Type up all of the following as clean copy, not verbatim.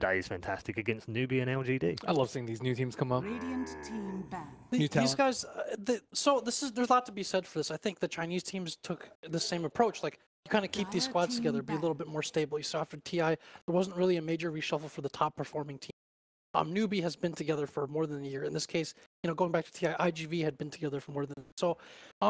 That is fantastic against Newbie and LGD. I love seeing these new teams come up. Radiant team ban. These guys, there's a lot to be said for this. I think the Chinese teams took the same approach. Like, you kind of keep these squads together, be a little bit more stable. You saw after TI, there wasn't really a major reshuffle for the top performing team. Newbie has been together for more than a year. In this case, going back to TI, IGV had been together for more than. So,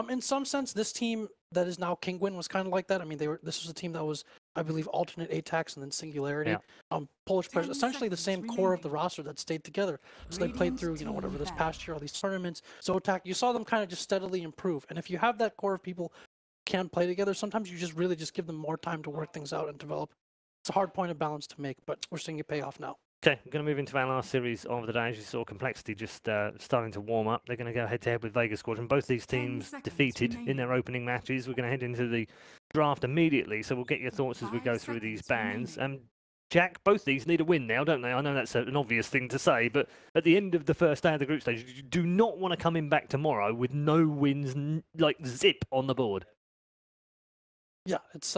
in some sense, this team that is now Kingwin was kind of like that. I mean, this was a team that was, I believe, alternate ATAX and then Singularity. Yeah. Polish players, essentially the same core of the roster that stayed together. So they played through, whatever this past year, all these tournaments. Zotac, you saw them kind of just steadily improve. And if you have that core of people who can play together, sometimes you just really just give them more time to work things out and develop. It's a hard point of balance to make, but we're seeing it pay off now. Okay, we're going to move into our last series of the day. As you saw, Complexity just starting to warm up. They're going to go head-to-head with Vega Squadron. Both these teams defeated in their opening matches. We're going to head into the draft immediately, so we'll get your thoughts as we go through these bans. Jack, both these need a win now, don't they? I know that's an obvious thing to say, but at the end of the first day of the group stage, you do not want to come in back tomorrow with no wins, like zip on the board. Yeah, it's,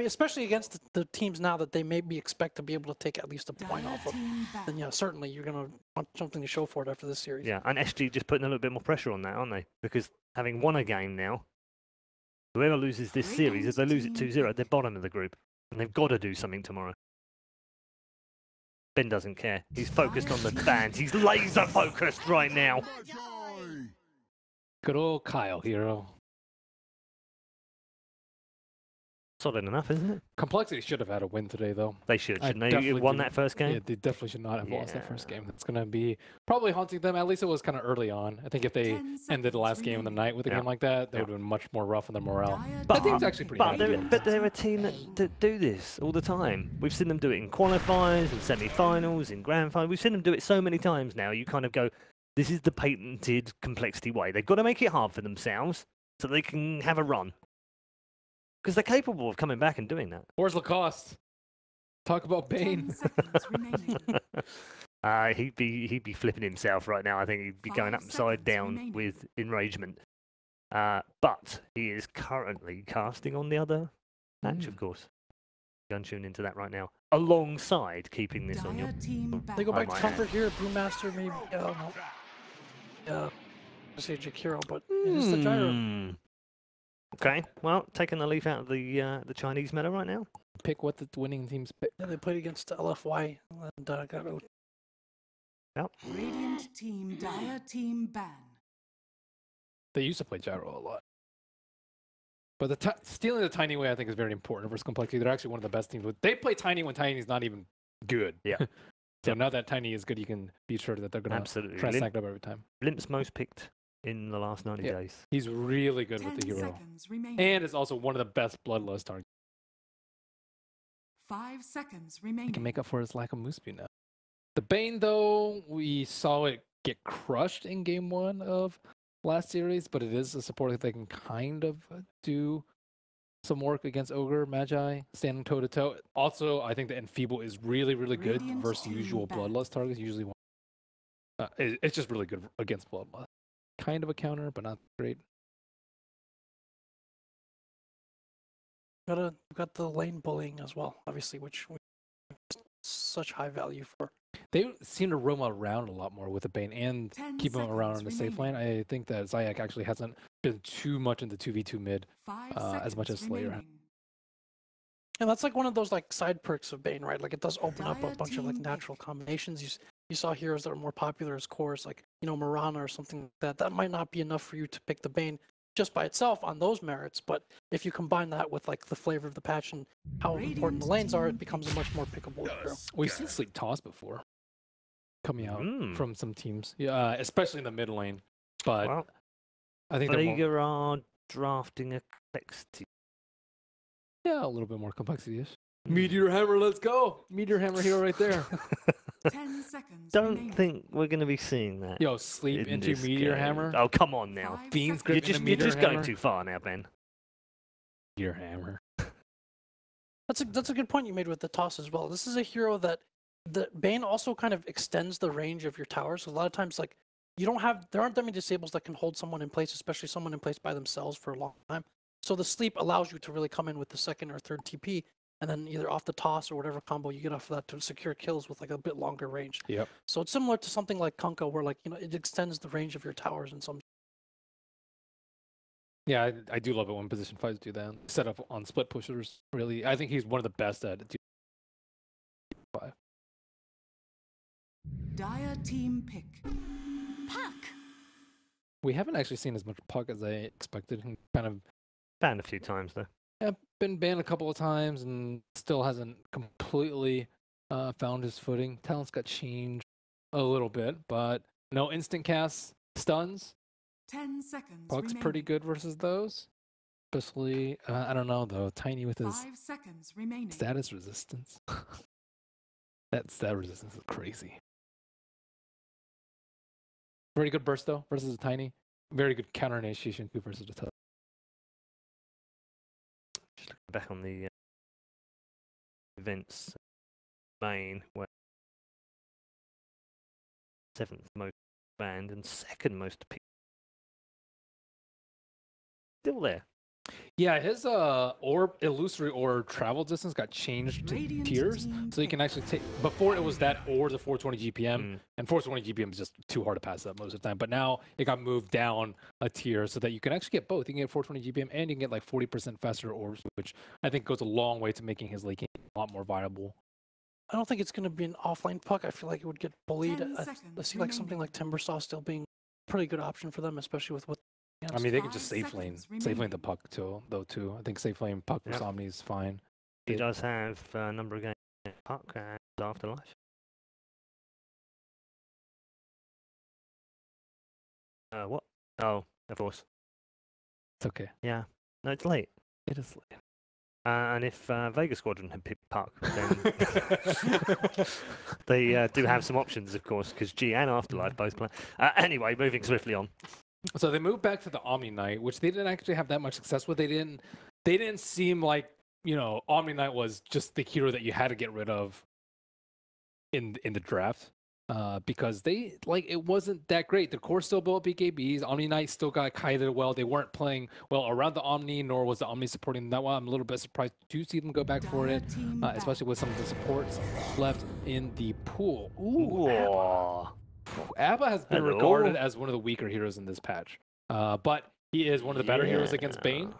especially against the teams now that they maybe expect to be able to take at least a point off of, then yeah, certainly you're going to want something to show for it after this series. Yeah, and SG just putting a little bit more pressure on that, aren't they? Because having won a game now, whoever loses this series, if they lose it 2-0, they're bottom of the group. And they've got to do something tomorrow. Ben doesn't care. He's focused on the bans. He's laser focused right now. Good old coL hero. Solid enough, isn't it? Complexity should have had a win today, though. They should, shouldn't they? You won that first game? Yeah, they definitely should not have lost that first game. That's going to be probably haunting them. At least it was kind of early on. I think if they ended the last game of the night with a game like that, they would have been much more rough on their morale. But I think it's actually pretty hard. But they're a team that do this all the time. We've seen them do it in qualifiers, in semi-finals, in grand finals. We've seen them do it so many times now. You kind of go, this is the patented Complexity way. They've got to make it hard for themselves so they can have a run. Because they're capable of coming back and doing that. Where's Lacoste? Talk about Bane. He'd be flipping himself right now. I think he'd be going upside down with enragement. But he is currently casting on the other match, of course. Go and tune into that right now. Alongside keeping this on your... They go back to comfort here. Brewmaster maybe. I say Jakiro, but it's the gyro. Okay, well, taking the leaf out of the Chinese meta right now. Pick what the winning teams pick. Yeah, they played against LFY and got out. Yep. Radiant team, Dire team ban. They used to play gyro a lot. But stealing the Tiny way, I think, is very important versus Complexity. They're actually one of the best teams. They play Tiny when Tiny is not even good. Yeah. So now that Tiny is good, you can be sure that they're going to try to stack up every time. Limp's most picked in the last 90 days. He's really good with the hero. And is also one of the best bloodlust targets. 5 seconds remaining. He can make up for his lack of move speed now. The Bane, though, we saw it get crushed in game 1 of last series, but it is a support that they can kind of do some work against Ogre, Magi, standing toe-to-toe. Also, I think the Enfeeble is really, really good versus usual bloodlust targets. Usually, it's just really good against bloodlust. Kind of a counter, but not great. Got the lane bullying as well, obviously, which such high value for. They seem to roam around a lot more with the Bane and keep him around on the safe lane. I think that Zayak actually hasn't been too much into 2v2 mid as much as Slayer. And that's like one of those like side perks of Bane, right? Like it does open up a bunch of like natural combinations. You saw heroes that are more popular as cores, like Marana or something like that. That might not be enough for you to pick the Bane just by itself on those merits, but if you combine that with like the flavor of the patch and how important the lanes are, it becomes a much more pickable hero. We've seen Sleep Toss before coming out from some teams, especially in the mid lane. But I think Vega are drafting a Complexity. Yeah, a little bit more complexity-ish. Meteor Hammer, let's go! Meteor Hammer hero right there. 10 seconds. Don't think we're going to be seeing that. Yo, sleep into Meteor Hammer. Oh, come on now. Fiend's You're grip just going too far now, Ben. Meteor Hammer. That's a good point you made with the toss as well. This is a hero that the Bane also kind of extends the range of your towers. So a lot of times, like there aren't that many disables that can hold someone in place, especially someone in place by themselves for a long time. So the sleep allows you to really come in with the second or third TP and then either off the toss or whatever combo you get off of that to secure kills with like a bit longer range. Yep. So it's similar to something like Kunkka, where like it extends the range of your towers in some. Yeah, I do love it when position fights do that. Set up on split pushers, really. I think he's one of the best at it. Dire team pick. Puck. We haven't actually seen as much Puck as I expected. He kind of Banned a few times though. been banned a couple of times and still hasn't completely found his footing. Talents got changed a little bit, but no instant cast stuns. 10 seconds. Puck's pretty good versus those. Especially, I don't know though, Tiny with his 5 seconds remaining. status resistance. That stat resistance is crazy. Very good burst though versus a Tiny. Very good counter initiation too versus a Tele. Just looking back on the events main, where 7th most banned and 2nd most picked. Still there. Yeah, his orb, illusory orb travel distance got changed to Radiant tiers, team so you can pick. actually take. Before it was that or the 420 GPM, Mm. and 420 GPM is just too hard to pass up most of the time. But now it got moved down a tier so that you can actually get both. You can get 420 GPM and you can get like 40% faster orbs, which I think goes a long way to making his late game a lot more viable. I don't think it's going to be an offline Puck. I feel like it would get bullied. 10 I seconds see like something like Timbersaw still being a pretty good option for them, especially with what. I mean, they can just 5 safe lane, seconds safe lane the remaining. Puck too, though too. I think safe lane Puck versus Yep. Omni is fine. He It- does have a number of games in Puck and Afterlife. What? Oh, of course. It's okay. Yeah. No, it's late. It is late. And if Vega Squadron had picked Puck, then they do have some options, of course, because G and Afterlife both play. Anyway, moving swiftly on. So they moved back to the Omni Knight, which they didn't actually have that much success with. They didn't seem like, Omni Knight was just the hero that you had to get rid of in the draft. Because it wasn't that great. The core still built BKBs. Omni Knight still got kited well. They weren't playing well around the Omni, nor was the Omni supporting them that well. I'm a little bit surprised to see them go back for it, especially with some of the supports left in the pool. Ooh, Whoa. Abba has been Hello. regarded as one of the weaker heroes in this patch, but he is one of the better heroes against Bane.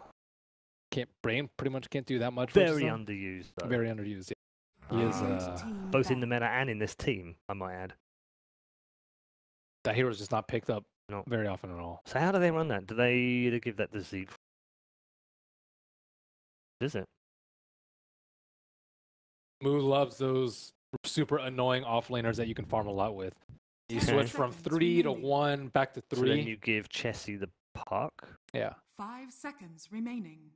Bane pretty much can't do that much. Very versus him. underused, though. Very underused. Yeah. He is Both in the meta and in this team, I might add. that hero is just not picked up No. very often at all. So how do they run that? Do they give that to Z? Is it? Moo loves those super annoying offlaners that you can farm a lot with. You Okay. switch from 3 to 1 back to So 3. then you give Chessie the Puck. Yeah. 5 seconds remaining.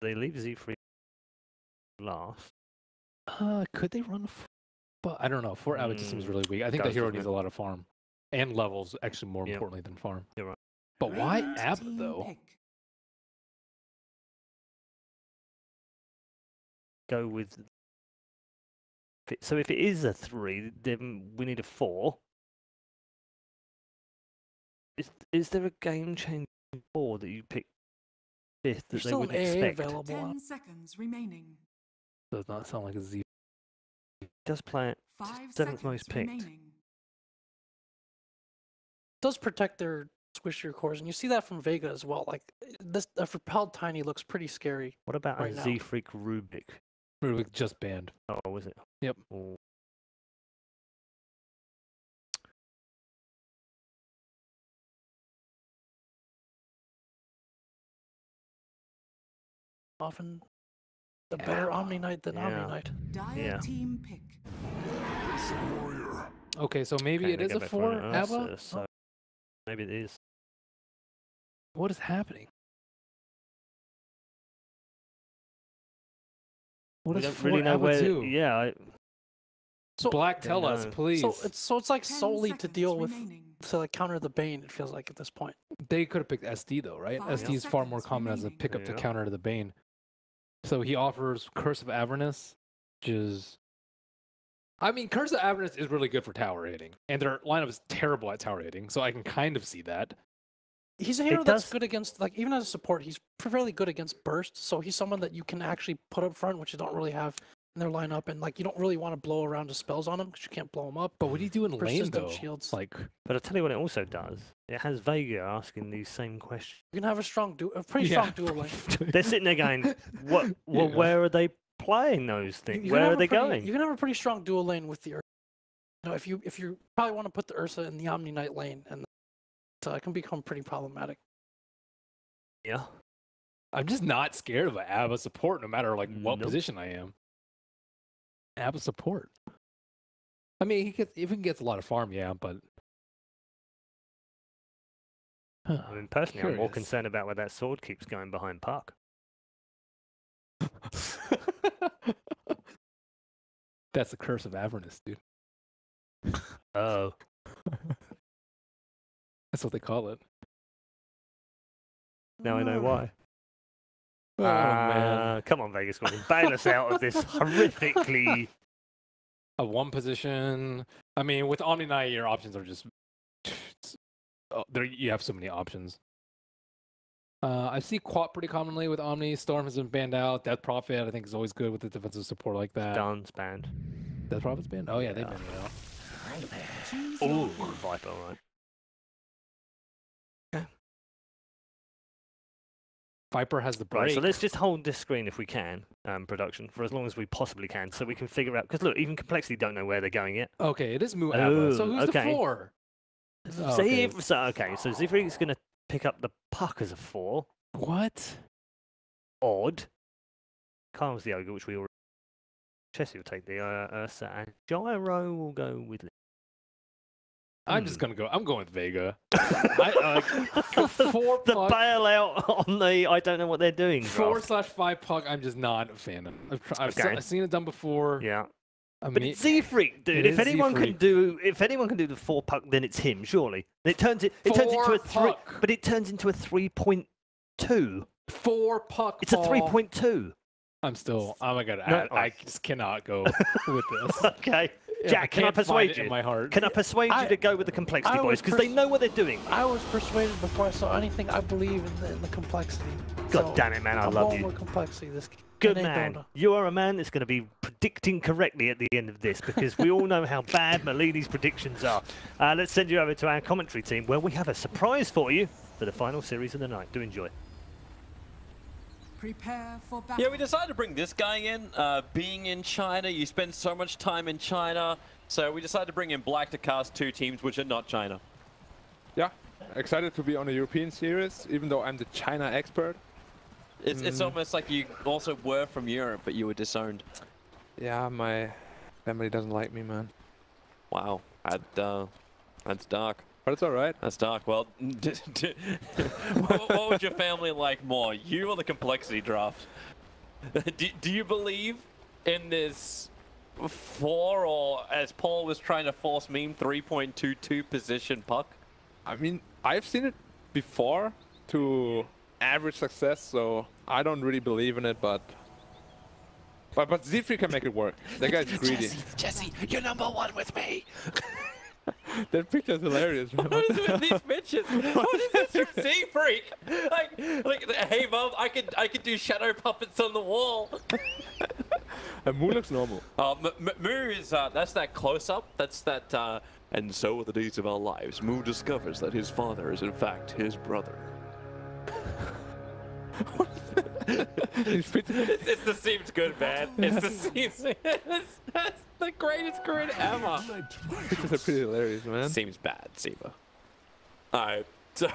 They leave Z free last. Could they run? But I don't know. Fort Abbott just seems really weak. I think does, the hero doesn't needs it? a lot of farm and levels, actually more Yep. importantly than farm. You're right. But why Radiant Abba team though? pick. Go with. So if it is a 3, then we need a 4. Is there a game changing 4 that you pick 5th There's that they still an wouldn't AA expect? available. 10 seconds remaining. Does not sound like a Z. Does play it 5 7th seconds most picked. remaining. Does protect their squishier cores, and you see that from Vega as well. Like this, a propelled Tiny looks pretty scary. What about Right a now. Z Freak Rubik? Rubik just banned. Oh, was it? Yep. Oh. Often the better Omni Knight than Omni Yeah. Knight. Dire Yeah. team pick. Okay, so maybe Okay, it they is go a back 4 for an Abba. answer, So maybe it is. What is happening? What We does don't really 4 know Abba where. do? Yeah, So, Black, tell Don't us, know. please. so it's like 10 solely to seconds deal with remaining. to like counter the Bane. It feels like at this point. They could have picked SD though, right? 5 SD is far more seconds common as a remaining. pickup to Yeah. counter to the Bane. So he offers Curse of Avernus, which is. I mean, Curse of Avernus is really good for tower hitting, and their lineup is terrible at tower hitting, so I can kind of see that. He's a hero that's good against, like, even as a support, he's fairly good against burst. So he's someone that you can actually put up front, which you don't really have in their lineup, and like you don't really want to blow around his spells on him because you can't blow him up. But what do you do in lane though? Shields. Like, but I'll tell you what it also does. It has Vega asking these same questions. You can have a pretty strong dual lane. They're sitting there going, "What? Well, where are they playing those things? Where are they going?" You can have a pretty strong dual lane with the Ursa. You know, if you probably want to put the Ursa in the Omni Knight lane, and it can become pretty problematic. Yeah. I'm just not scared of an ABBA support, no matter like what position I am. ABBA support. I mean, if he gets a lot of farm, yeah, but. I mean, personally, I'm more concerned about where that sword keeps going behind Puck. That's the curse of Avernus, dude. Oh. That's what they call it. Now I know why. Oh, man. Come on, Vegas Squadron. Bail us out of this horrifically... A one position. I mean, with Omni Knight, your options are just... you have so many options. I see Quap pretty commonly with Omni. Storm has been banned out. Death Prophet, I think, is always good with the defensive support like that. Stun's banned. Death Prophet's banned? Oh, yeah, they banned it out. Ooh, Viper, right. Viper has the break. Right, so let's just hold this screen if we can, production, for as long as we possibly can, so we can figure out... Because look, even Complexity don't know where they're going yet. Okay, it is Mu Abba. So who's the 4? So Zifrig's going to pick up the Puck as a 4. What? Odd. Kyle's the Ogre, which we already... Chessie will take the Ursa, and Gyro will go with... I'm just going to go... I'm going with Vega. The bailout on the... I don't know what they're doing. 4/5 Puck, I'm just not a fan of. I've seen it done before. Yeah. I mean, but it's Z-Freak, dude. If anyone can do the 4 Puck, then it's him, surely. It turns into a 3, but it turns into a 3.2. 4 Puck. It's a 3.2. I'm still... Oh my god, I just cannot go with this. Okay. Jack, can I persuade you? My heart. Can I persuade you to go with the Complexity boys? Because they know what they're doing. I was persuaded before I saw anything. I believe in the Complexity. God damn it, man. I love you. More Complexity. Good man. You are a man that's going to be predicting correctly at the end of this, because we all know how bad Malini's predictions are. Let's send you over to our commentary team, where we have a surprise for you for the final series of the night. Do enjoy. Prepare for battle. Yeah, we decided to bring this guy in. Being in China, you spend so much time in China, so we decided to bring in Black to cast 2 teams which are not China. Yeah, excited to be on a European series, even though I'm the China expert. It's almost like you also were from Europe, but you were disowned. Yeah, my family doesn't like me, man. Wow, that's dark. But it's alright. That's dark. Well, what would your family like more, you or the Complexity draft? Do you believe in this 4, or as Paul was trying to force meme, 3.22 position Puck? I mean, I've seen it before to average success, so I don't really believe in it, but Z3 can make it work. That guy's greedy. Jesse, you're #1 with me. That picture's hilarious, man. What is with these bitches? What is this from Z-Freak? Like, hey mom, I could do shadow puppets on the wall. And Mu looks normal. Mu is that's that close-up. That's that. And so are the days of our lives. Mu discovers that his father is in fact his brother. It's the seems good, man. It's the seems. That's the greatest grid ever. Pictures are pretty hilarious, man. Seems bad, Siva. Alright, so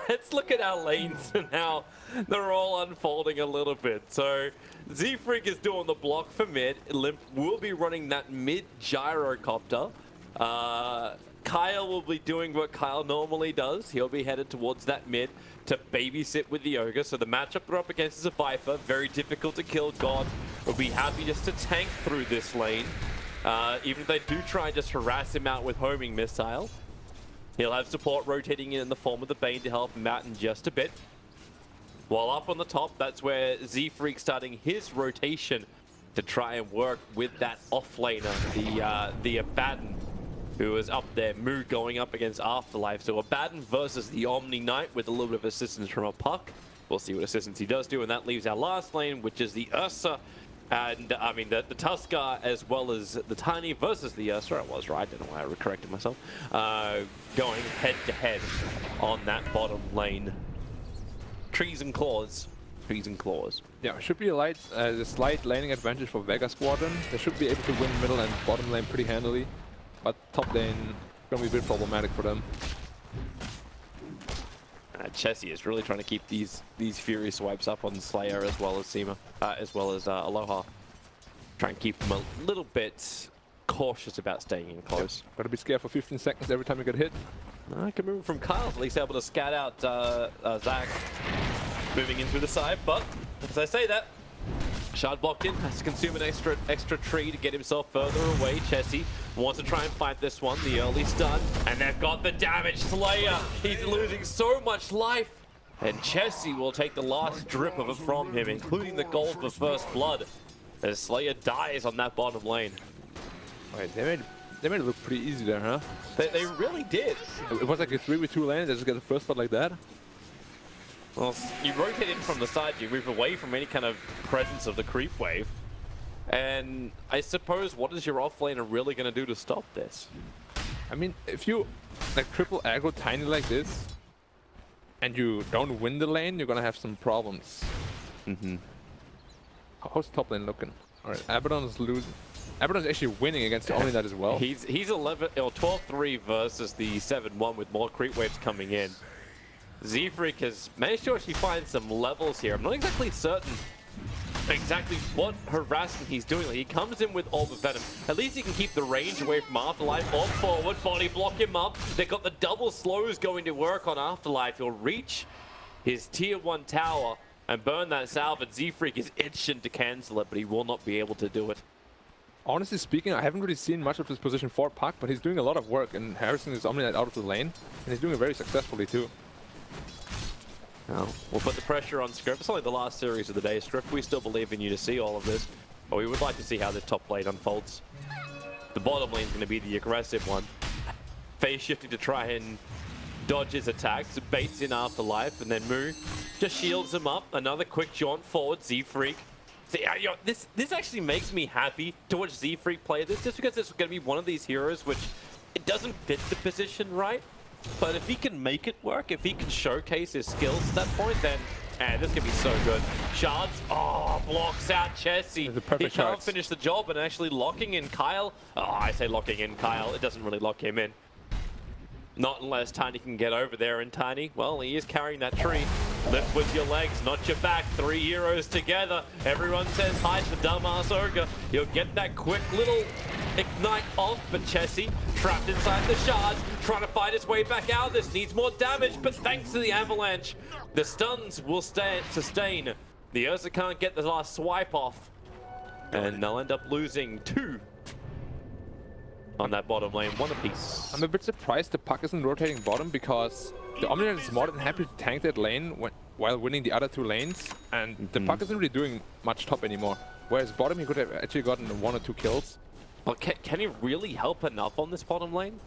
let's look at our lanes and how they're all unfolding a little bit. So Z-Freak is doing the block for mid. Limp will be running that mid gyrocopter. Kyle will be doing what Kyle normally does. He'll be headed towards that mid to babysit with the Ogre. So the matchup they're up against is a Viper. Very difficult to kill. God will be happy just to tank through this lane. Even if they do try and just harass him out with homing missile. He'll have support rotating in the form of the Bane to help him out in just a bit. While up on the top, that's where Z-Freak starting his rotation to try and work with that offlaner, the Abaddon, who is up there. Moo going up against Afterlife. So Abaddon versus the Omni Knight with a little bit of assistance from a puck. We'll see what assistance he does do, and that leaves our last lane, which is the Ursa. And I mean, the Tuskar as well as the Tiny versus the Ursa. I was right, I don't know why I corrected myself. Going head to head on that bottom lane. Trees and claws. Trees and claws. Yeah, should be a slight laning advantage for Vega Squadron. They should be able to win middle and bottom lane pretty handily. But top lane gonna be a bit problematic for them. Chessie is really trying to keep these Fury swipes up on Slayer as well as Seema, as well as Aloha. Try and keep them a little bit cautious about staying in close. Yep. Gotta be scared for 15 seconds every time you get hit. Good move from Kyle, at least able to scout out Zach moving in through the side, but as I say that, Shard blocked in, has to consume an extra tree to get himself further away. Chessie wants to try and fight this one, the early stun, and they've got the damage. Slayer, he's losing so much life, and Chessie will take the last drip of it from him, including the gold for first blood, as Slayer dies on that bottom lane. Wait, they made it look pretty easy there, huh? They really did. It was like a 3v2 lane, they just get the first blood like that. Well, you rotate in from the side, you move away from any kind of presence of the creep wave. And I suppose, what is your offlaner really going to do to stop this? I mean, if you like triple aggro Tiny like this, and you don't win the lane, you're gonna have some problems. How's top lane looking? Alright, Abaddon's losing. Abaddon's actually winning against the Omni Knight as well. He's 11 or 12-3 versus the 7-1 with more creep waves coming in. Z-Freak has managed to actually find some levels here. I'm not exactly certain exactly what harassment he's doing. Like, he comes in with Orb of Venom. At least he can keep the range away from Afterlife. Orb forward, body block him up. They've got the double slows going to work on Afterlife. He'll reach his tier 1 tower and burn that salve. Z-Freak is itching to cancel it, but he will not be able to do it. Honestly speaking, I haven't really seen much of his position for Puck, but he's doing a lot of work in harassing his Omni Knight out of the lane, and he's doing it very successfully too. We'll put the pressure on Script. It's only the last series of the day. Script, we still believe in you to see all of this, but we would like to see how this top lane unfolds. The bottom lane is going to be the aggressive one. Phase shifting to try and dodge his attacks, baits in Afterlife, and then Moo just shields him up. Another quick jaunt forward, Z-Freak. See, this actually makes me happy to watch Z-Freak play this, just because it's going to be one of these heroes which it doesn't fit the position right. But if he can make it work, if he can showcase his skills at that point, then this could be so good. Shards, blocks out Chessie. He can't finish the job, and actually locking in Kyle. I say locking in Kyle, it doesn't really lock him in. Not unless Tiny can get over there, and Tiny, well, he is carrying that tree. Lift with your legs, not your back. 3 heroes together. Everyone says hi to the dumbass ogre. You'll get that quick little ignite off, but Chessie trapped inside the shards, trying to fight his way back out. This needs more damage, but thanks to the avalanche, the stuns will sustain. The Ursa can't get the last swipe off, and they'll end up losing 2 on that bottom lane, 1 apiece. I'm a bit surprised the Puck isn't rotating bottom, because the Omni Knight is more than happy to tank that lane while winning the other 2 lanes, and the Puck isn't really doing much top anymore. Whereas bottom, he could have actually gotten 1 or 2 kills. Well, can he really help enough on this bottom lane?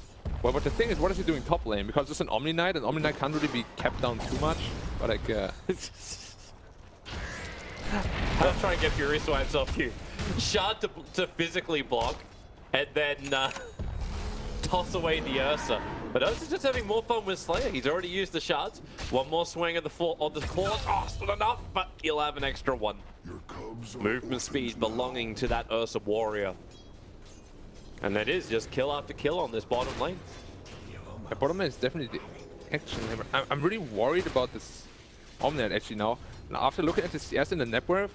Well, but the thing is, what is he doing top lane? Because it's an Omni Knight, and Omni Knight can't really be kept down too much. But like, I'll try and get Fury swipes off you. Shard to physically block, and then toss away the Ursa. But Ursa's just having more fun with Slayer. He's already used the shards. 1 more swing of the claws. Oh, still enough, but he'll have an extra 1. Movement speed belonging to that Ursa warrior. And that is just kill after kill on this bottom lane. The bottom lane is definitely the action hammer. I'm really worried about this Omni Knight actually now. Now, after looking at the CS in the net worth,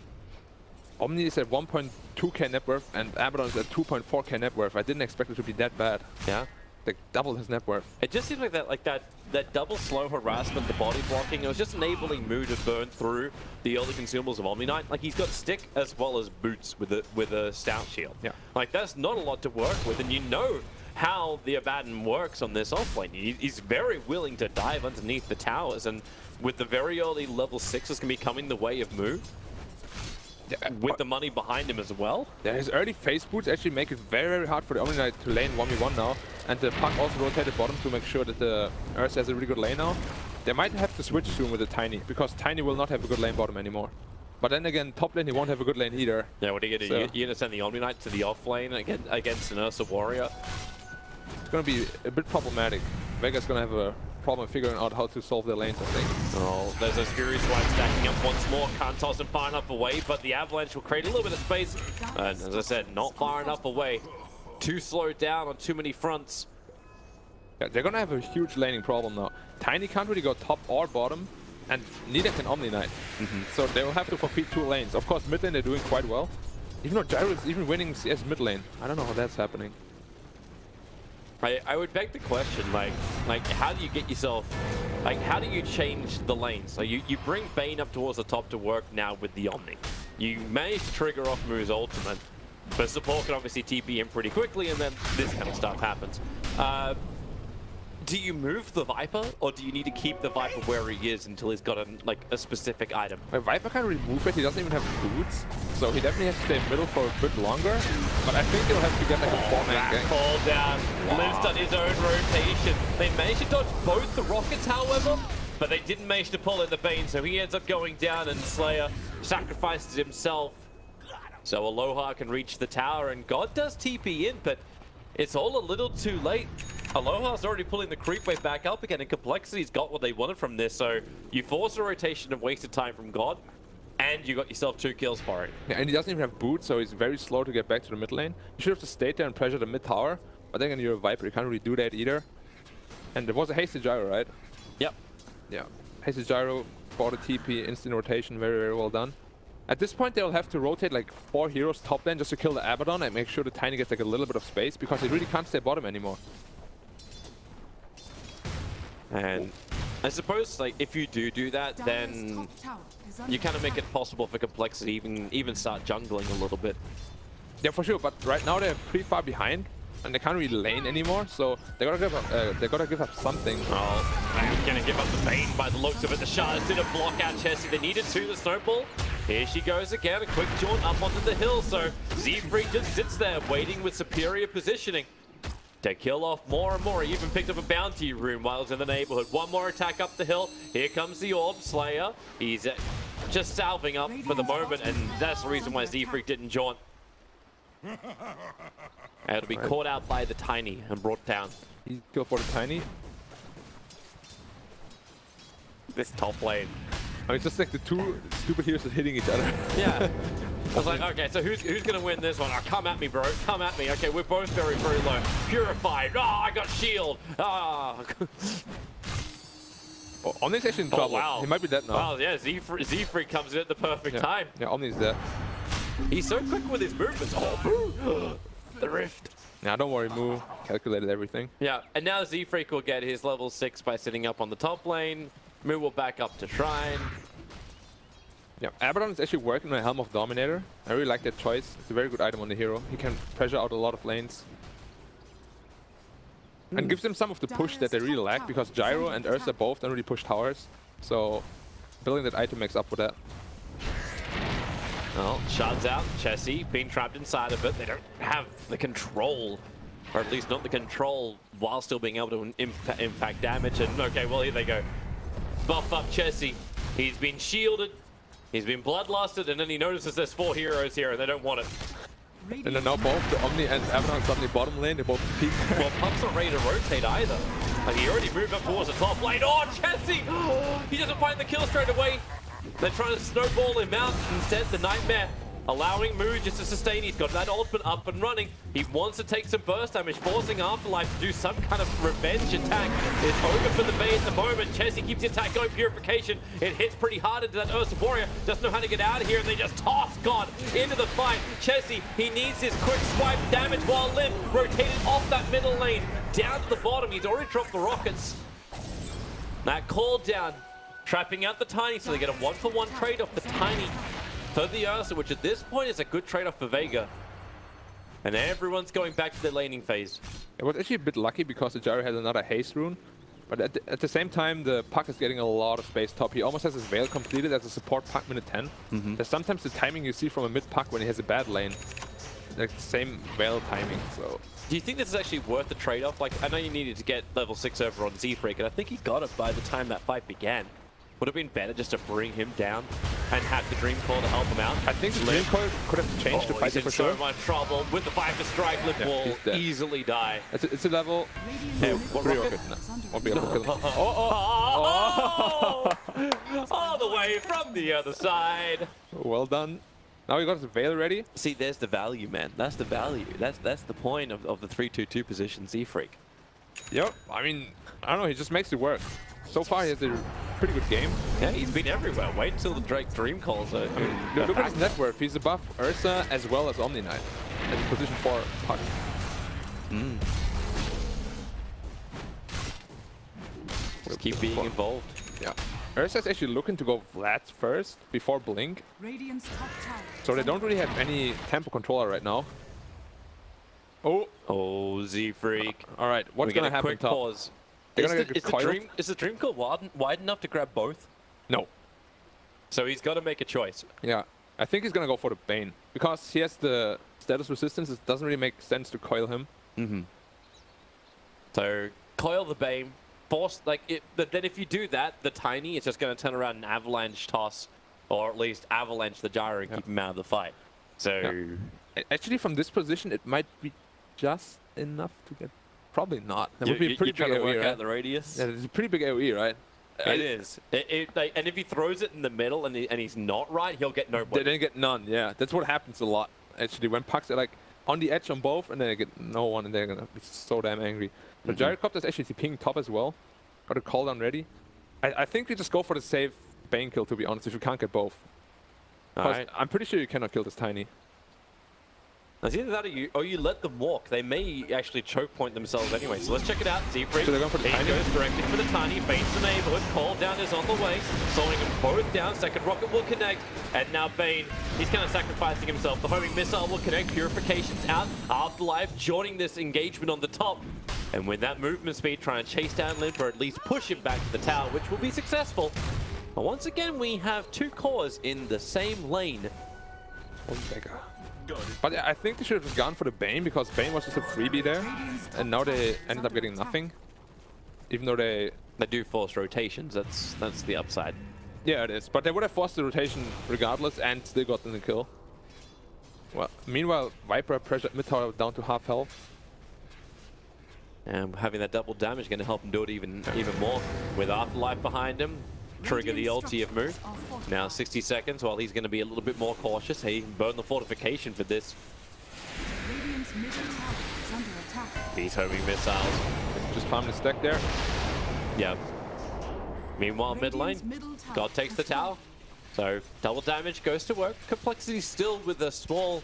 Omni is at 1.2k net worth and Abaddon is at 2.4k net worth. I didn't expect it to be that bad. Yeah. Like double his net worth. It just seems like that double slow harassment, the body blocking, it was just enabling Moo to burn through the early consumables of Omni Knight. Like, he's got stick as well as boots with a stout shield. Yeah. Like, that's not a lot to work with, and you know how the Abaddon works on this offlane. He's very willing to dive underneath the towers, and with the very early level 6s going to be coming the way of Moo, with the money behind him as well. Yeah, his early phase boots actually make it very, very hard for the Omni Knight to lane 1v1 now. and the puck also rotated bottom to make sure that the Ursa has a really good lane now. They might have to switch soon with the Tiny, because Tiny will not have a good lane bottom anymore. But then again, top lane he won't have a good lane either. Yeah, what are you going to do? You're going to send the Omni Knight to the off lane against an Ursa Warrior? It's going to be a bit problematic. Vega's going to have a problem figuring out how to solve their lanes, I think. Oh, there's those Furious Lights stacking up once more. Can't toss him far enough away, but the Avalanche will create a little bit of space. And as I said, not far enough away. Too slowed down on too many fronts. Yeah, they're going to have a huge laning problem now. Tiny can't really go top or bottom, and neither can Omni Knight. So they will have to forfeit 2 lanes. Of course, mid lane they're doing quite well. Even though Gyro is even winning CS mid lane. I don't know how that's happening. I would beg the question, like how do you get yourself, how do you change the lanes? So you bring Bane up towards the top to work now with the Omni. You manage to trigger off Moo's ultimate, but support can obviously TP in pretty quickly, and then this kind of stuff happens. Do you move the Viper, or do you need to keep the Viper where he is until he's got a specific item? Viper can't really move it, he doesn't even have boots, so he definitely has to stay middle for a bit longer, but I think he'll have to get like a 4-man gank. Call down. Lives done his own rotation. They managed to dodge both the rockets, however, but they didn't manage to pull in the Bane, so he ends up going down, and Slayer sacrifices himself. So Aloha can reach the tower, and God does TP in, but it's all a little too late. Aloha's already pulling the creep wave back up again, and Complexity's got what they wanted from this, so you force a rotation of wasted time from God, and you got yourself 2 kills for it. Yeah, and he doesn't even have boots, so he's very slow to get back to the mid lane. You should have just stayed there and pressure the mid tower, but then when you're a Viper, you can't really do that either. And there was a hasted gyro, right? Yep. Yeah. Hasted gyro, bought a TP, instant rotation, very, very well done. At this point, they'll have to rotate like 4 heroes top lane just to kill the Abaddon and make sure the Tiny gets like a little bit of space, because he really can't stay bottom anymore. And I suppose, if you do that, then you kind of make it possible for Complexity even start jungling a little bit. Yeah, for sure. But right now they're pretty far behind, and they can't really lane anymore. So they gotta give up something. Oh, they're gonna give up the Bane by the looks of it. The Shards didn't block out Chessie. They needed to. The snowball. Here she goes again. A quick jaunt up onto the hill. So Z-Freak just sits there waiting with superior positioning to kill off more and more. He even picked up a bounty rune while he's in the neighborhood. One more attack up the hill. Here comes the orb. Slayer. He's just salving up for the moment, and that's the reason why Z-Freak didn't jaunt. And it'll be caught out by the Tiny and brought down. Easy kill for the Tiny. This top lane. I mean, it's just like the 2 stupid heroes are hitting each other. Yeah. I was like, okay, so who's going to win this one? Oh, come at me, bro. Come at me. Okay, we're both very, very low. Purified. Oh, I got shield. Ah. Oh, Omni's actually in trouble. Wow. He might be dead now. Wow, yeah, Z-Freak comes in at the perfect time. Yeah, Omni's dead. He's so quick with his movements. Oh, the rift. Nah, don't worry, Moo calculated everything. Yeah, and now Z-Freak will get his level 6 by sitting up on the top lane. Moo will back up to Shrine. Yeah, Abaddon is actually working on a Helm of Dominator. I really like that choice. It's a very good item on the hero. He can pressure out a lot of lanes. And gives them some of the push that they really lack, because Gyro and Ursa both don't really push towers. So building that item makes up for that. Well, Shard's out. Chessie being trapped inside of it. They don't have the control, or at least not the control while still being able to impact damage. And okay, well, here they go. Buff up Chessie. He's been shielded. He's been bloodlusted, and then he notices there's 4 heroes here, and they don't want it. And then now both the Omni and Abaddon suddenly bottom lane. They both peak. Well, Puck's not ready to rotate either. Like, he already moved up towards the top lane. Oh, Chessie! He doesn't find the kill straight away. They're trying to snowball him out. Instead, the Nightmare allowing Moo just to sustain. He's got that ultimate up and running. He wants to take some burst damage, forcing Afterlife to do some kind of revenge attack. It's over for the Bay at the moment. Chessie keeps the attack going. Purification. It hits pretty hard into that Ursa Warrior. Doesn't know how to get out of here, and they just toss God into the fight. Chessie, he needs his quick swipe damage while Limp rotated off that middle lane. Down to the bottom. He's already dropped the rockets. That call down, trapping out the Tiny, so they get a 1-for-1 trade-off. The Tiny for the Ursa, which at this point is a good trade-off for Vega. And everyone's going back to their laning phase. It was actually a bit lucky because the Gyro had another haste rune. But at the same time, the Puck is getting a lot of space top. He almost has his Veil completed as a support Puck minute 10. There's sometimes the timing you see from a mid Puck when he has a bad lane. like same Veil timing. So Do you think this is actually worth the trade-off? Like, I know you needed to get level 6 over on Z-Freak, and I think he got it by the time that fight began. Would have been better just to bring him down and have the Dream Core to help him out. I think the Dream Core could have changed the fight he's for in sure. so much trouble. With the Viper Strike, Lip will he's dead. easily die. It's a level. Hey, Radiant's what Three rocket? rocket. No, won't be able to kill him. All the way from the other side. Well done. Now we got the Veil ready. See, there's the value, man. That's the value. That's the point of the 3-2-2 position, Z-Freak. Yep. I mean, I don't know. He just makes it work. So far, he has a pretty good game. Yeah, he's been everywhere. Wait until the Drake Dream calls are. Look at his net worth. He's above Ursa as well as Omni Knight. At position 4 puck. Just keep being involved. Yeah. Ursa's actually looking to go Vlad first before Blink. Radiant's top tower. So they don't really have any tempo controller right now. Oh, Z-Freak. All right. What's We get going to a happen quick top? pause. They're Is gonna the, get is, the coiled. is the Dream Core wide enough to grab both? No. So he's got to make a choice. Yeah. I think he's going to go for the Bane. Because he has the status resistance, it doesn't really make sense to coil him. Mm-hmm. So coil the Bane. Force, like, but then if you do that, the Tiny is just going to turn around and avalanche toss, or at least avalanche the gyro and keep him out of the fight. So, Actually, from this position, it might be just enough to get. Probably not. That would be a pretty big trying to AoE, work right? out the radius. Yeah, it's a pretty big AoE, right? It is. Like, and if he throws it in the middle and he's not right, he'll get no. They didn't get none. Yeah, that's what happens a lot. Actually, when pucks are like on the edge on both, and then they get no one, and they're gonna be so damn angry. The Gyrocopter's actually TPing top as well. Got a call down ready. I think we just go for the safe Bane kill, to be honest, if you can't get both. Alright. I'm pretty sure you cannot kill this Tiny. It's either that or you let them walk. They may actually choke point themselves anyway. So let's check it out. Z-Freak. So they're going for the He Tiny? goes directly for the Tiny. Bane's the neighborhood. Call down is on the way. Slowing them both down. Second rocket will connect. And now Bane, he's kind of sacrificing himself. The homing missile will connect. Purification's out. Afterlife joining this engagement on the top. And with that movement speed, trying to chase down Limp or at least push him back to the tower, which will be successful. But once again, we have two cores in the same lane. On Vega. But I think they should have gone for the Bane, because Bane was just a freebie there. And now they ended up getting nothing. Even though they do force rotations. That's the upside. Yeah, it is. But they would have forced the rotation regardless and still gotten the kill. Well, meanwhile, Viper pressured mid tower down to half health. And having that double damage is going to help him do it even more. With Afterlife behind him, trigger the ulti of move. Now 60 seconds while he's going to be a little bit more cautious. He can burn the fortification for this. Radiant's middle tower is under attack. These homing missiles. Just farm the stack there. Yep. Meanwhile, mid lane, Radiant's middle tower God takes the has tower. So double damage goes to work. Complexity still with a small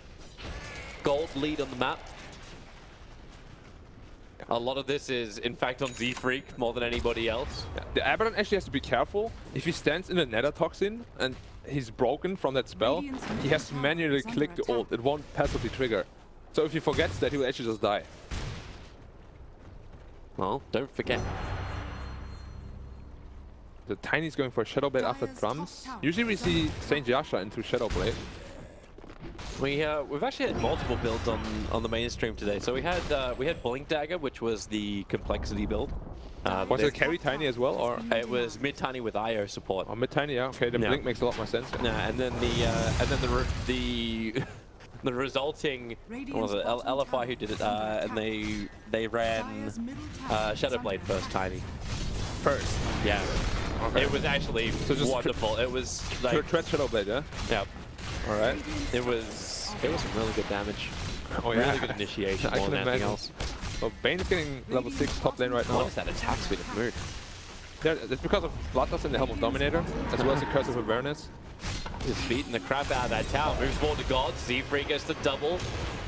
gold lead on the map. A lot of this is, in fact, on Z-Freak more than anybody else. Yeah. The Abaddon actually has to be careful. If he stands in the Nether Toxin and he's broken from that spell, he has to manually click the ult. It won't passively trigger. So if he forgets that, he will actually just die. Well, don't forget. The Tiny's going for a Shadow Blade after drums. Usually we see Saint Yasha into Shadow Blade. We've actually had multiple builds on the mainstream today. So we had Blink Dagger, which was the complexity build. Was it carry Tiny as well, or? It was mid Tiny with IO support. Oh, mid Tiny, yeah. Okay, then Yeah. Blink makes a lot more sense. Yeah. Nah, and then the resulting what was it, LFI who did it, and they ran Shadow Blade first Tiny. First. Yeah. Okay. It was actually just wonderful. It was like Tread Shadow Blade, yeah? yeah. Alright. It was some really good damage. Oh, yeah. Really good initiation I more can than anything imagine. else. Well, Bane is getting level 6 top lane right now. What is that attack speed of mood? Yeah, it's because of Bloodlust and the Helm of Dominator, as well as the Curse of Awareness. He's beating the crap out of that tower. Moves forward to God. Z-Freak gets the double.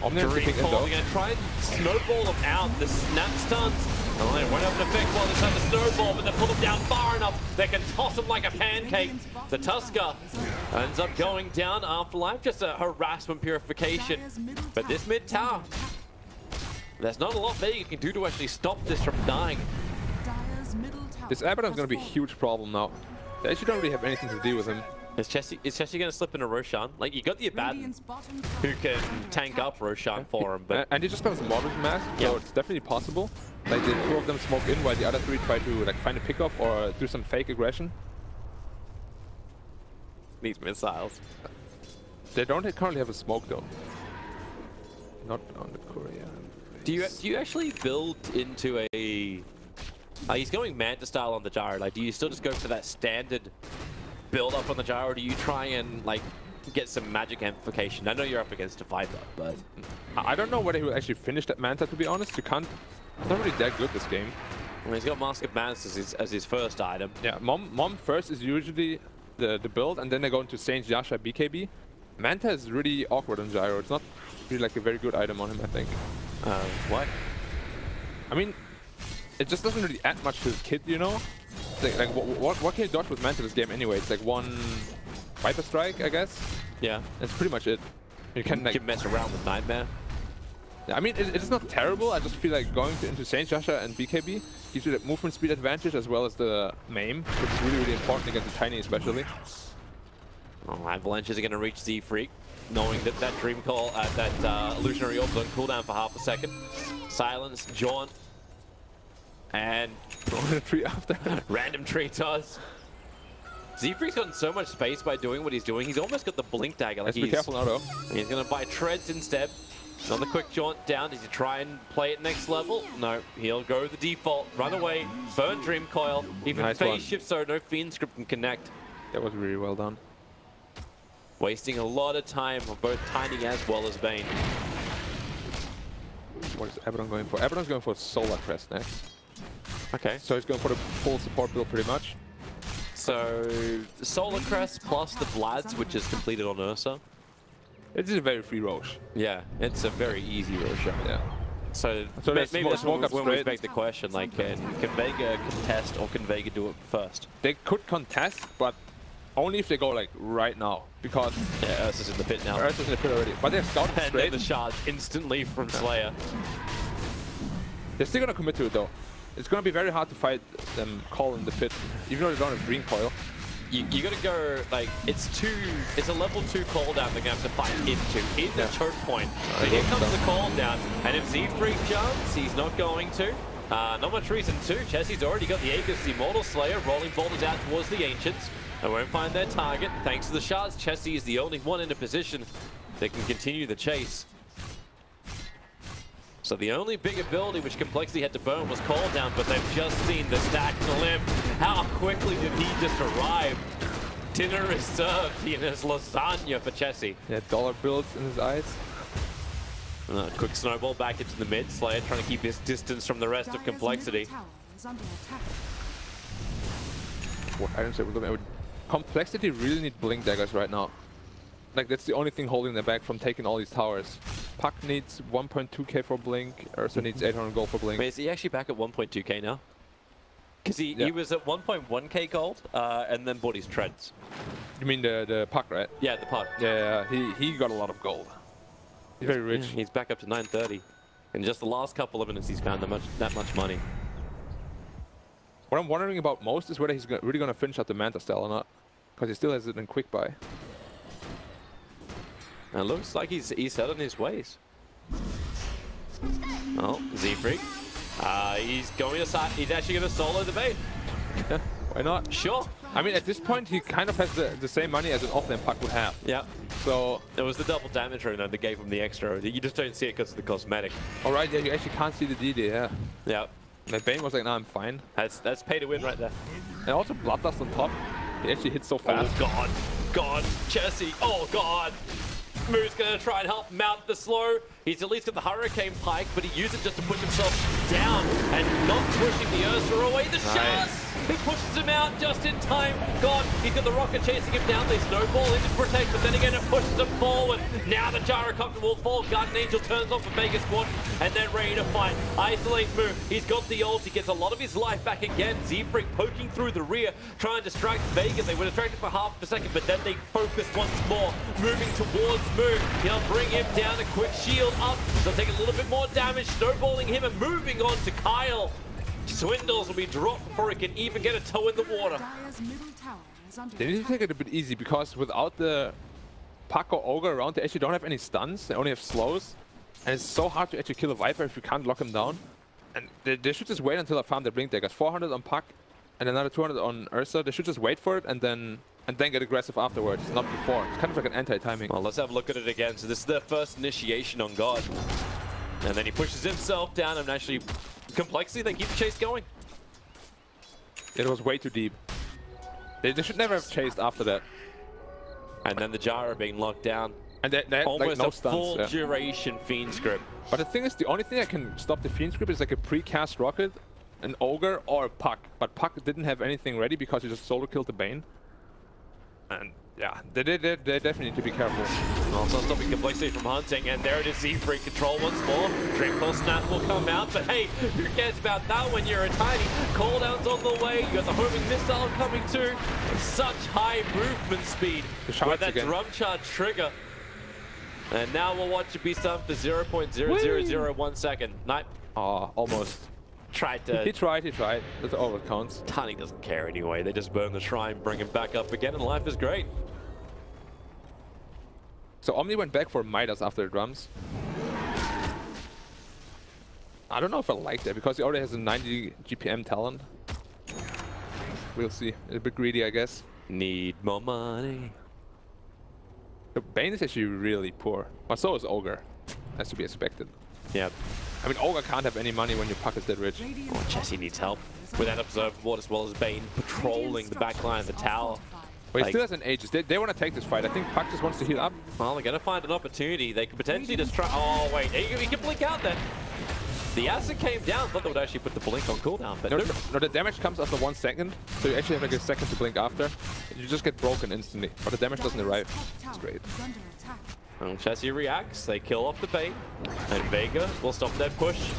Omnium Dream picking Core. Endo. They're going to try and snowball him out. The snap stuns. Oh, it won't have an effect while they have a snowball, but they pull him down far enough. They can toss him like a pancake. The Tusker ends up going down. Afterlife, just a harassment purification. But this mid tower, there's not a lot Vega can do to actually stop this from dying. Dire's middle tower This Abaddon's has going to be a fallen. huge problem now. They actually don't really have anything to deal with him. Is Chessie going to slip into Roshan? Like, you got the Abaddon who can tank up Roshan for him, but... And he just got his moderate mask, so it's definitely possible. Like, the two of them smoke in while the other three try to like find a pickoff or do some fake aggression. These missiles. They don't currently have a smoke though. Not on the Korea. Do you actually build into a... he's going Manta style on the gyro. Like, do you still just go for that standard build up on the gyro, or do you try and like get some magic amplification? I know you're up against a Viper, but I don't know whether he will actually finish that Manta, to be honest. You can't... It's not really that good this game. Well, he's got Mask of Madness as his first item. Yeah, Mom first is usually the build, and then they go into Saint Yasha BKB. Manta is really awkward on gyro. It's not really like a very good item on him, I think. Why? I mean, it just doesn't really add much to his kit, you know? Like what can you dodge with Manta this game anyway? It's like one Viper Strike, I guess. Yeah. That's pretty much it. You can like mess around with Nightmare. Yeah, I mean, it's not terrible. I just feel like going into Saint Yasha and BKB gives you the movement speed advantage as well as the maim, which is really, really important against the Tiny especially. Oh, Avalanches are going to reach Z-Freak, knowing that that Dream Call, that Illusionary Orb is on cooldown for half a second. Silence, Jaunt, and tree after. Random tree toss. Z-Freak's gotten so much space by doing what he's doing. He's almost got the Blink Dagger. Like, Let's be careful now, though. He's going to buy Treads instead. Another quick jaunt down. Does he try and play it next level? No, he'll go the default. Run away, burn Dream Coil. Even nice phase one. shift so no Fiend Script can connect. That was really well done. Wasting a lot of time on both Tiny as well as Bane. What is Abaddon going for? Abaddon's going for Solar Crest next. Okay. So he's going for the full support build pretty much. So, Solar Crest plus the Vlads, which is completed on Ursa. It is a very free Roche. Yeah, it's a very easy Roche. Yeah. So maybe that's smoke up when we straight. beg the question, like, can Vega contest or can Vega do it first? They could contest, but only if they go like right now, because yeah, Ursa's in the pit now. Ursa's in the pit already, but they're scouting And straight. then the shards instantly from Slayer. They're still gonna commit to it though. It's gonna be very hard to fight them coL in the pit, even though they don't have Green Coil. You gotta go, like, it's a level 2 cooldown they're gonna have to fight into in the choke point. So here comes the cooldown, and if Z-Freak jumps, he's not going to. Not much reason to. Chessie's already got the Aegis, the Immortal Slayer, rolling boulders out towards the Ancients. They won't find their target. Thanks to the shards, Chessie is the only one in a position that can continue the chase. So the only big ability which Complexity had to burn was cooldown, but they've just seen the stacked limb. How quickly did he just arrive? Dinner is served. He has lasagna for Chessie. Yeah, dollar bills in his eyes. Quick snowball back into the mid. Slayer trying to keep his distance from the rest of Complexity. What items would look Complexity really need Blink Daggers right now. Like, that's the only thing holding them back from taking all these towers. Puck needs 1.2k for Blink, Ursa needs 800 gold for Blink. Wait, is he actually back at 1.2k now? Because he was at 1.1k gold and then bought his treads. You mean the Puck, right? Yeah, the Puck. Yeah, he got a lot of gold. He's very rich. Yeah, he's back up to 930. In just the last couple of minutes, he's found that much money. What I'm wondering about most is whether he's really going to finish out the Manta style or not. Because he still has it in quick buy. And it looks like he's set on his ways. Oh, Z-Freak. He's going to he's actually going to solo the bait. Why not? Sure. I mean, at this point, he kind of has the same money as an offlane Puck would have. Yeah. So it was the double damage rune that gave him the extra. You just don't see it because of the cosmetic. All right, yeah, you actually can't see the DD, yeah. Yeah. And Bane was like, nah, I'm fine. That's pay to win right there. And also Bloodlust on top. He actually hits so fast. Oh, God. Chessie. Oh, God. Moo's going to try and help mount the slow. He's at least got the Hurricane Pike, but he used it just to push himself down and not pushing the Ursa away. The shards! He pushes him out just in time. God, he's got the rocket chasing him down. They snowball into protect, but then again it pushes him forward. Now the gyrocopter will fall. Guardian Angel turns off for Vega Squadron and then ready to fight. Isolate Moo. He's got the ult. He gets a lot of his life back again. Z-Freak poking through the rear, trying to distract Vega. They were distracted for half a second, but then they focus once more, moving towards Moo. He'll bring him down. A quick shield up. They'll take a little bit more damage, snowballing him and moving on to coL. Swindles will be dropped before he can even get a toe in the water. Dire's middle tower is under They need to attack. take it a bit easy because without the Puck or Ogre around, they actually don't have any stuns. They only have slows. And it's so hard to actually kill a Viper if you can't lock him down. And they should just wait until I farm their Blink Daggers. 400 on Puck and another 200 on Ursa. They should just wait for it and then get aggressive afterwards, not before. It's kind of like an anti-timing. Well, let's have a look at it again. So this is their first initiation on God. And then he pushes himself down and actually complexity, they keep the chase going. It was way too deep. They should never have chased after that. And then the Gyro being locked down. And they had Almost like no a stuns. full Yeah. duration Fiend's Grip. But the thing is, the only thing that can stop the Fiend's Grip is like a pre-cast rocket, an Ogre, or a Puck. But Puck didn't have anything ready because he just solo killed the Bane. And yeah, they definitely need to be careful. Also stopping complexity from hunting, and there it is, Z-Free control once more. Dreamcoil Snap will come out, but hey, who cares about that when you're a tiny? Cooldown's on the way, you got the homing missile coming too. Such high movement speed with that drum charge trigger. And now we'll watch it be stunned for 0.0001 second. Night. Oh, almost. Tried to... He tried. That's all that counts. Tiny doesn't care anyway. They just burn the shrine, bring him back up again, and life is great. So Omni went back for Midas after the drums. I don't know if I like that because he already has a 90 GPM talent. We'll see. A bit greedy, I guess. Need more money. The Bane is actually really poor. But so is Ogre. Has to be expected. Yeah. I mean, Ogre can't have any money when your Puck is that rich. Oh, Jesse needs help with that observable as well as Bane patrolling the back line of the tower. But he still has an Aegis. They want to take this fight. I think Puck just wants to heal up. Well, they're going to find an opportunity. They could potentially just try... Oh, wait. He can blink out then. The acid came down. Thought they would actually put the blink on cooldown, but no, the damage comes after 1 second. So you actually have like a second to blink after. You just get broken instantly. But the damage doesn't arrive. It's great. And Chessie reacts. They kill off the bait. And Vega will stop that push.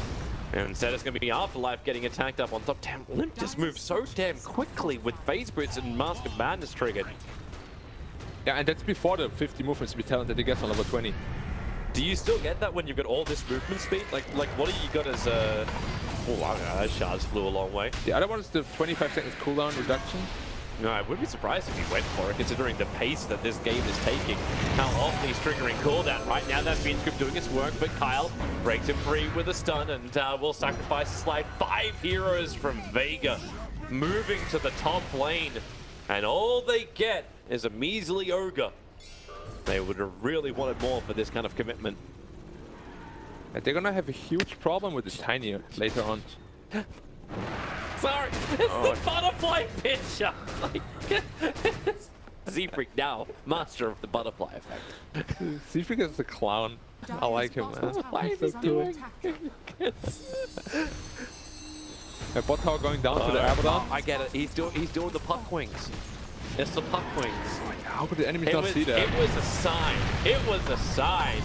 And instead it's going to be Afterlife getting attacked up on top. Damn, Limp just moves so damn quickly with Phase Boots and Mask of Madness triggered. Yeah, and that's before the 50 movement speed talent that he gets on level 20. Do you still get that when you've got all this movement speed? Like what do you got as a... Oh, I don't know, those shards flew a long way. The other one is the 25 seconds cooldown reduction. No, I would be surprised if he went for it, considering the pace that this game is taking. How often he's triggering cooldown. Right now, that Fiend's Grip doing its work, but coL breaks him free with a stun and will sacrifice a slide. 5 heroes from Vega moving to the top lane. And all they get is a measly Ogre. They would have really wanted more for this kind of commitment. And they're gonna have a huge problem with this Tiny later on. Sorry, it's the butterfly picture. Like, Z-Freak now, master of the butterfly effect. Z-Freak is a clown. I like him, man. Why is he doing A bot tower going down to the Abaddon. I get it. He's doing the puck wings. It's the puck wings. How could the enemies not see that? It was a sign. It was a sign.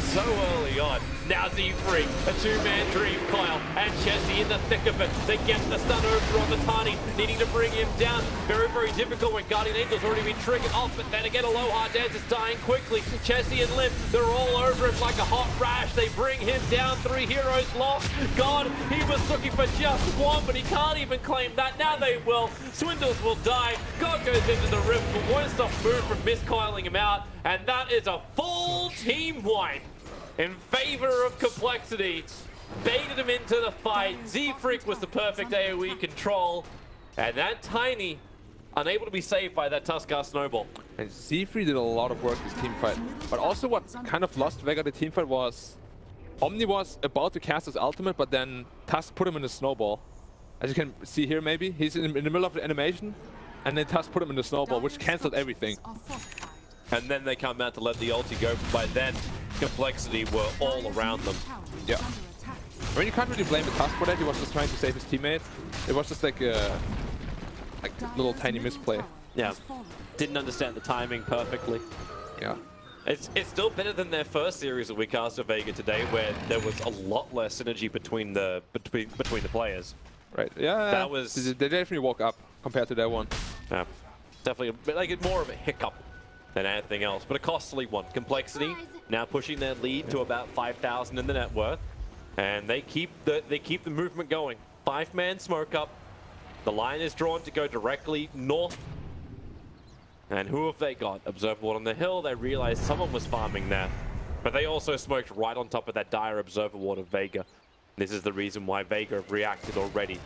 So early on. Now Z-Freak, a two-man dream, coL and Chessie in the thick of it. They get the stun over on the Tiny, needing to bring him down. Very, very difficult when Guardian Angel's already been triggered off, but then again, Aloha Dance is dying quickly. Chessie and Limp, they're all over him like a hot rash. They bring him down, 3 heroes lost. God, he was looking for just one, but he can't even claim that. Now they will. Swindles will die. God goes into the rift, but won't stop Moon from miscoiling him out. And that is a full team wipe in favor of Complexity. Baited him into the fight. Z-Freak was the perfect AoE control. And that Tiny, unable to be saved by that Tuskar Snowball. And Z-Freak did a lot of work this team fight. But also what kind of lost Vega the team fight was Omni was about to cast his ultimate, but then Tusk put him in the Snowball. As you can see here maybe, he's in the middle of the animation, and then Tusk put him in the Snowball, which cancelled everything. And then they come out to let the ulti go, but by then, Complexity were all around them. Yeah. I mean, you can't really blame the Tusk for that. He was just trying to save his teammate. It was just like a little tiny misplay. Yeah. Didn't understand the timing perfectly. Yeah. It's still better than their first series that we cast of Vega today, where there was a lot less synergy between the players. Right. Yeah. That was... They definitely woke up compared to that one. Yeah. Definitely like more of a hiccup than anything else, but a costly one. Complexity now pushing their lead to about 5,000 in the net worth, and they keep the movement going. 5-man smoke up. The line is drawn to go directly north And who have they got? Observer on the hill. They realized someone was farming there. But they also smoked right on top of that dire Observer Ward of Vega. This is the reason why Vega have reacted already.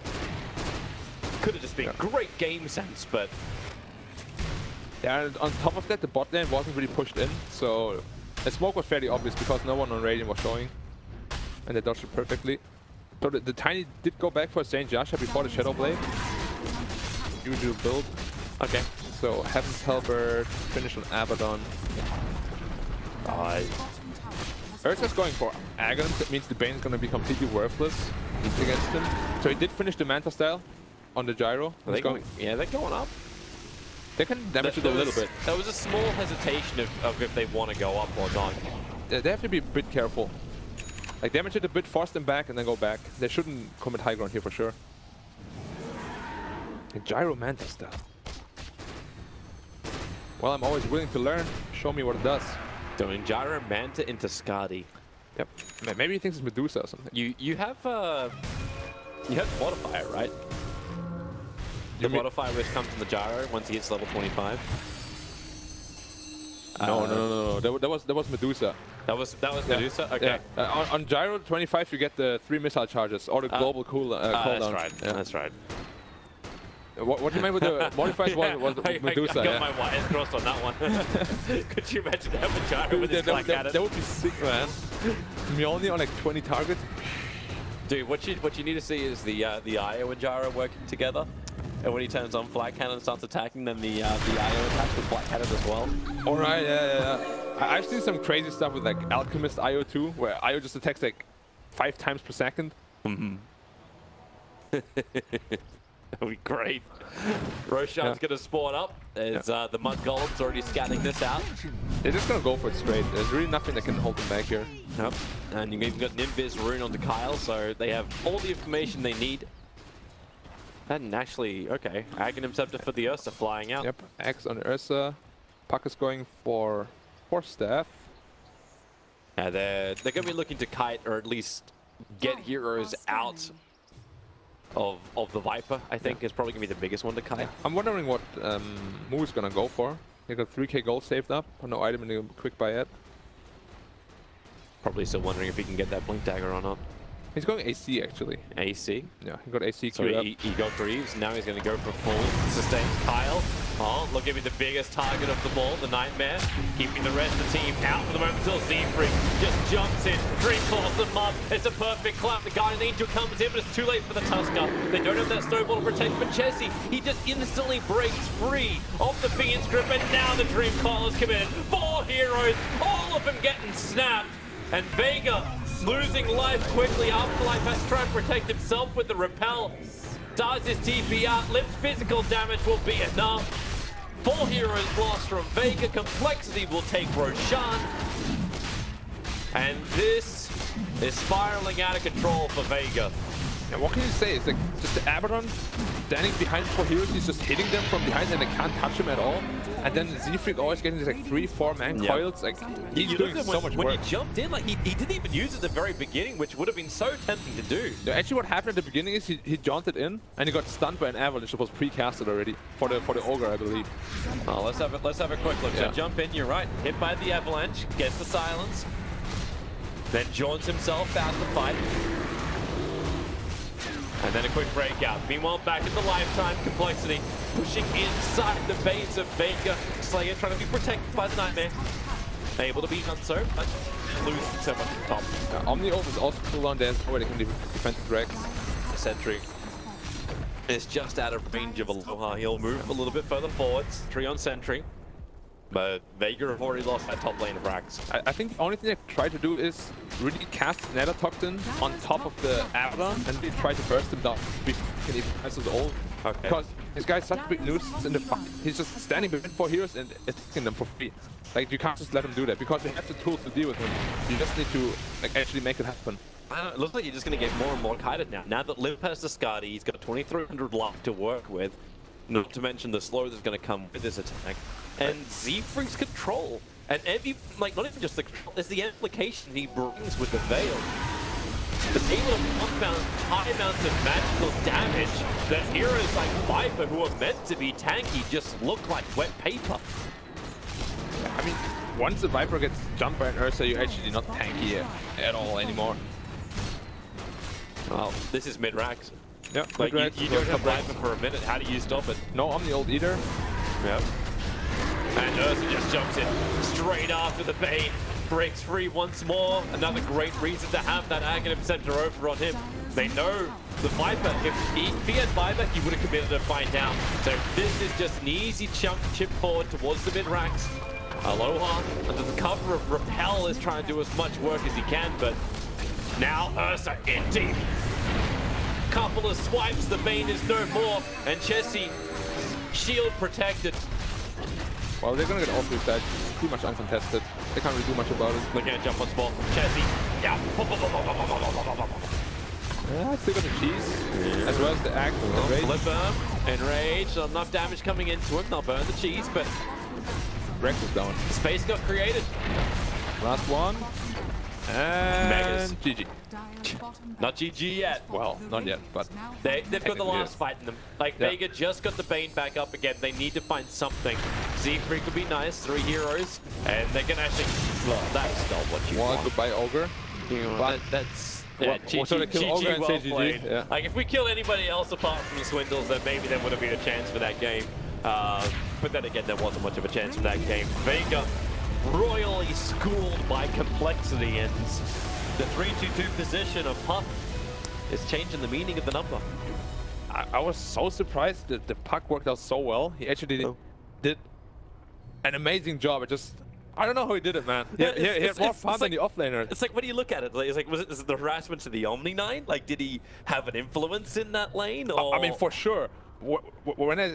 Could have just been great game sense, but... Yeah, and on top of that, the bot lane wasn't really pushed in, so the smoke was fairly obvious because no one on Radiant was showing. And they dodged it perfectly. So the Tiny did go back for Saint Jasha before the Shadow Blade. Usual build. Okay. So Heaven's Halberd, finish on Abaddon. Ursa's going for Aghanim, that means the Bane is going to be completely worthless against him. So he did finish the Manta style on the Gyro. They're going up. They can damage it a little bit. There was a small hesitation of if they want to go up or not. They have to be a bit careful. Like, damage it a bit, force them back, and then go back. They shouldn't commit high ground here for sure. The Gyro Manta style. Well, I'm always willing to learn. Show me what it does. Doing Gyro Manta into Skadi. Yep. Maybe he thinks it's Medusa or something. You have Modifier, right? The Modifier which comes from the Gyro once he hits level 25. No. That was Medusa. That was Medusa. Okay. Yeah. On Gyro 25, you get the 3 missile charges or the global cooldown. That's right. Yeah. That's right. What do you mean with the modifiers was Medusa? I got my wires crossed on that one. Could you imagine that with Gyro with his Black Cannon? That would be sick, man. Mjolnir on like 20 targets. Dude, what you need to see is the Io and Gyro working together. And when he turns on Flag Cannon and starts attacking, then the Io attacks with Black Cannon as well. Alright, yeah. I've seen some crazy stuff with like Alchemist Io 2, where Io just attacks like 5 times per second. That would be great. Roshan's going to spawn up as the Mud Golem's already scanning this out. They're just going to go for it straight. There's really nothing that can hold them back here. Yep. And you've even got Nimbiz Rune onto coL, so they have all the information they need. And actually, okay, Aghanim Scepter for the Ursa flying out. Yep, Axe on Ursa. Puck is going for Force Staff. Yeah, they're going to be looking to kite or at least get heroes out of the Viper, I think, is probably going to be the biggest one to kite. I'm wondering what Moo is going to go for. They got 3k gold saved up, no item in the quick buy yet. Probably still wondering if he can get that Blink Dagger or not. He's going AC actually. AC? Yeah, he got AC so queued up. He got Greaves, now he's going to go for full sustain coL. Oh, look at me, the biggest target of them all, the Nightmare. Keeping the rest of the team out for the moment until Z-Freak just jumps in, 3 claws them up. It's a perfect clap. The Guardian Angel comes in, but it's too late for the Tusker. They don't have that snowball to protect, but Chessie, he just instantly breaks free of the Fiend's grip, and now the Dream coL is committed. 4 heroes, all of them getting snapped. And Vega losing life quickly. Afterlife has to try and protect himself with the repel. Does his TP out. Limp's physical damage will be enough. 4 heroes lost from Vega. Complexity will take Roshan. And this is spiraling out of control for Vega. And what can you say? It's like just the Abaddon standing behind 4 heroes. He's just hitting them from behind and they can't touch him at all. And then Z-Freak always getting these like 3-4 man coils. Like he's doing so much work. When you jumped in, like he didn't even use it at the very beginning, which would have been so tempting to do. No, actually, what happened at the beginning is he jaunted in and he got stunned by an avalanche that was pre-casted already for the ogre, I believe. Oh, let's have a quick look. So jump in. You're right. Hit by the avalanche, gets the silence, then jaunts himself out of the fight. And then a quick breakout. Meanwhile, back at the Lifetime, Complexity pushing inside the base of Vega. Slayer trying to be protected by the Nightmare. Able to be done so, but losing so much at the top. Omni Ult is also cool on there, where they can defend the Drex. Sentry is just out of range of Aloha. He'll move a little bit further forwards. 3 on Sentry. But Vega have already lost that top lane of Rax. I think the only thing they try to do is really cast Nether Toxin on top of the Abaddon and really try to burst him down before he can even press his ult. Okay. Because this guy's such a big nuisance in the fight. He's just standing between 4 heroes and attacking them for free. Like, you can't just let him do that because they have the tools to deal with him. You just need to like actually make it happen. I don't know, it looks like you're just going to get more and more kited now. Now that Limp has the Skadi, he's got 2,300 life to work with. Not to mention the slow that's going to come with this attack. And Z-Freak's control. And not even just the control, it's the implication he brings with the Veil. The able to pump out high amounts of magical damage, that heroes like Viper, who are meant to be tanky, just look like wet paper. I mean, once the Viper gets jumped by an Ursa, you're actually not tanky at all anymore. Well, this is mid-racks. Yeah, Like, you don't have Viper for a minute. How do you stop it? No Omni ult either. Yep. And Ursa just jumps in straight after the Bane. Breaks free once more. Another great reason to have that Aghanim Center over on him. They know the Viper, if he had buyback, he would have committed a fight down. So this is just an easy chip forward towards the mid-ranks. Aloha, under the cover of Repel, is trying to do as much work as he can, but now Ursa in deep. Couple of swipes, the Bane is no more, and Chessie, shield protected. Well, they're gonna get all three sides. Pretty much uncontested. They can't really do much about it. They're gonna jump on spot. Chessie, yeah. Yeah, still got the cheese, as well as the axe. Flipper, enraged, not enough damage coming into him. They'll burn the cheese, but Rex is down. space got created. Last one. And Megas. GG. Not GG yet. Well, not yet, but They've got the last fight in them. Like, Yeah. Vega just got the Bane back up again. They need to find something. Z3 could be nice, 3 heroes, and they're gonna actually... Well, that's not what you one want. goodbye Ogre. That's... What- GG, so they kill Ogre and well say GG, played. yeah. Like, if we kill anybody else apart from the Swindles, then maybe there would have been a chance for that game. But then again, there wasn't much of a chance for that game. Vega royally schooled by complexity, and the 3-2-2 position of Puck is changing the meaning of the number. I was so surprised that the puck worked out so well. He actually did an amazing job. I don't know how he did it, man. He had more fun than the offlaner. It's like, what do you look at it? Like, it's like, is it the harassment to the Omni 9? Like, did he have an influence in that lane? Or? I mean, for sure. When I